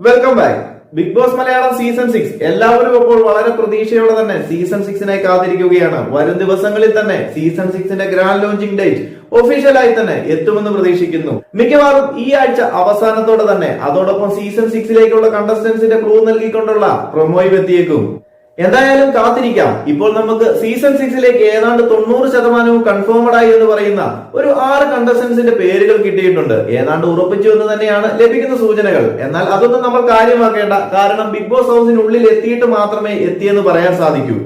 Welcome back. Bigg Boss Malayalam season 6 എല്ലാവരും ഇപ്പോൾ വളരെ പ്രതീക്ഷയോടെ തന്നെ സീസൺ 6 കാത്തിരിക്കുകയാണ്. വരും ദിവസങ്ങളിൽ തന്നെ സീസൺ 6 ഗ്രാൻഡ് ലോഞ്ചിങ് ഡേറ്റ് ഒഫീഷ്യലായി തന്നെ എത്തുമെന്ന് പ്രതീക്ഷിക്കുന്നു. മിക്കവാറും ഈ ആഴ്ച അവസാനത്തോടെ തന്നെ അതോടൊപ്പം സീസൺ 6 കണ്ടസ്റ്റൻസിന്റെ ക്ലൂ നൽകിക്കൊണ്ടുള്ള പ്രൊമോയും എത്തിയേക്കും. എന്തായാലും കാത്തിരിക്കാം. ഇപ്പോൾ നമുക്ക് സീസൺ 6 ഏതാണ്ട് 90% കൺഫേംഡ് ആയി എന്ന് പറയുന്ന ഒരു 6 കണ്ടസ്റ്റൻസിന്റെ പേരുകൾ കിട്ടിയിട്ടുണ്ട്. ഏതാണ്ട് ഉറപ്പിച്ചു എന്ന് തന്നെയാണ് ലഭിക്കുന്ന സൂചനകൾ. എന്നാൽ അതൊന്നും നമ്മൾ കാര്യമാക്കേണ്ട, കാരണം ബിഗ് ബോസ് ഹൗസിനുള്ളിൽ എത്തിയിട്ട് മാത്രമേ എത്തിയെന്ന് പറയാൻ സാധിക്കൂ.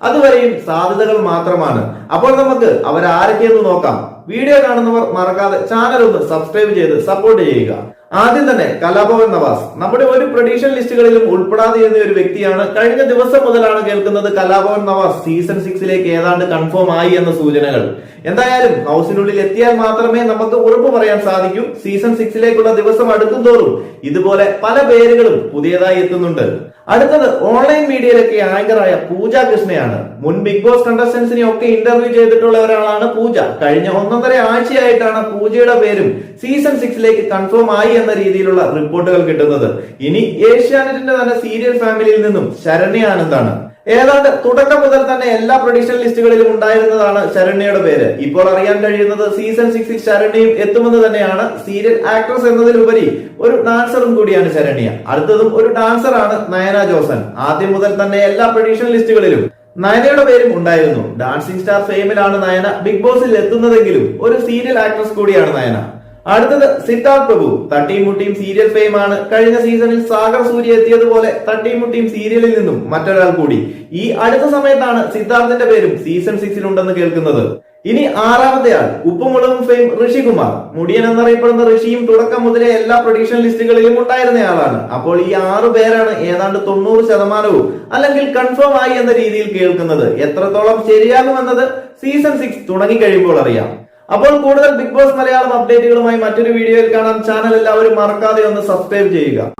അതുവരെയും സാധ്യതകൾ മാത്രമാണ്. അപ്പോൾ നമുക്ക് അവരാരൊക്കെയെന്ന് നോക്കാം. വീഡിയോ കാണുന്നവർ മറക്കാതെ ചാനൽ ഒന്ന് സബ്സ്ക്രൈബ് ചെയ്ത് സപ്പോർട്ട് ചെയ്യുക. ആദ്യം തന്നെ കലാഭവൻ നവാസ് നമ്മുടെ ഒരു പ്രഡിക്ഷൻ ലിസ്റ്റുകളിലും ഉൾപ്പെടാതെ ഇരുന്ന ഒരു വ്യക്തിയാണ്. കഴിഞ്ഞ ദിവസം മുതലാണ് കേൾക്കുന്നത് കലാഭവൻ നവാസ് സീസൺ 6 ഏതാണ്ട് കൺഫേം ആയി എന്ന സൂചനകൾ. എന്തായാലും ഹൗസിനുള്ളിൽ എത്തിയാൽ മാത്രമേ നമുക്ക് ഉറപ്പ് പറയാൻ സാധിക്കൂ. സീസൺ 6 ദിവസം അടുക്കും തോറും ഇതുപോലെ പല പേരുകളും പുതിയതായി എത്തുന്നുണ്ട്. അടുത്തത് ഓൺലൈൻ മീഡിയയിലൊക്കെ ആങ്കറായ പൂജ കൃഷ്ണയാണ്. മുൻ ബിഗ് ബോസ് കണ്ടസ്റ്റൻസിനെ ഒക്കെ ഇന്റർവ്യൂ ചെയ്തിട്ടുള്ള ഒരാളാണ് പൂജ. കഴിഞ്ഞ 1.5 ആഴ്ചയായിട്ടാണ് പൂജയുടെ പേരും സീസൺ 6 കൺഫേം ആയി എന്ന രീതിയിലുള്ള റിപ്പോർട്ടുകൾ കിട്ടുന്നത്. ഇനി ഏഷ്യാനെറ്റിന്റെ തന്നെ സീരിയൽ ഫാമിലിയിൽ നിന്നും ശരണ്യ ആനന്ദാണ്. ഏതാണ്ട് തുടക്കം മുതൽ തന്നെ എല്ലാ പ്രൊഡിക്ഷൻ ലിസ്റ്റുകളിലും ഉണ്ടായിരുന്നതാണ് ശരണ്യയുടെ പേര്. ഇപ്പോൾ അറിയാൻ കഴിയുന്നത് സീസൺ 6 ശരണ്യയും എത്തുമെന്ന് തന്നെയാണ്. സീരിയൽ ആക്ട്രസ് എന്നതിലുപരി ഒരു ഡാൻസറും കൂടിയാണ് ശരണ്യ. അടുത്തതും ഒരു ഡാൻസറാണ് നയന ജോസൻ. ആദ്യം മുതൽ തന്നെ എല്ലാ പ്രൊഡിക്ഷൻ ലിസ്റ്റുകളിലും നയനയുടെ പേരും ഉണ്ടായിരുന്നു. ഡാൻസിംഗ് സ്റ്റാർ ഫെയിമിലാണ് നയന ബിഗ് ബോസിൽ എത്തുന്നതെങ്കിലും ഒരു സീരിയൽ ആക്ട്രസ് കൂടിയാണ് നയന. അടുത്തത് സിദ്ധാർത്ഥ് പ്രഭു. തട്ടിയും മുട്ടിയും സീരിയൽ ഫെയിം ആണ്. കഴിഞ്ഞ സീസണിൽ സാഗർ സൂര്യ എത്തിയതുപോലെ തട്ടിയും മുട്ടിയും സീരിയലിൽ നിന്നും മറ്റൊരാൾ കൂടി. ഈ അടുത്ത സമയത്താണ് സിദ്ധാർത്ഥിന്റെ പേരും സീസൺ 6 ഉണ്ടെന്ന് കേൾക്കുന്നത്. ഇനി 6ാമത്തെ ആൾ ഉപ്പുമുളകും ഫെയിം ഋഷികുമാർ. മുടിയൻ എന്നറിയപ്പെടുന്ന ഋഷിയും തുടക്കം മുതലേ എല്ലാ പ്രൊഡിക്ഷൻ ലിസ്റ്റുകളിലും ഉണ്ടായിരുന്നയാളാണ്. അപ്പോൾ ഈ 6 പേരാണ് ഏതാണ്ട് 90% അല്ലെങ്കിൽ കൺഫേം ആയി എന്ന രീതിയിൽ കേൾക്കുന്നത്. എത്രത്തോളം ശരിയാകുമെന്നത് സീസൺ 6 തുടങ്ങിക്കഴിയുമ്പോൾ അറിയാം. അപ്പോൾ കൂടുതൽ ബിഗ് ബോസ് മലയാളം അപ്ഡേറ്റുകളുമായി മറ്റൊരു വീഡിയോയിൽ കാണാം. ചാനൽ എല്ലാവരും മറക്കാതെ ഒന്ന് സബ്സ്ക്രൈബ് ചെയ്യുക.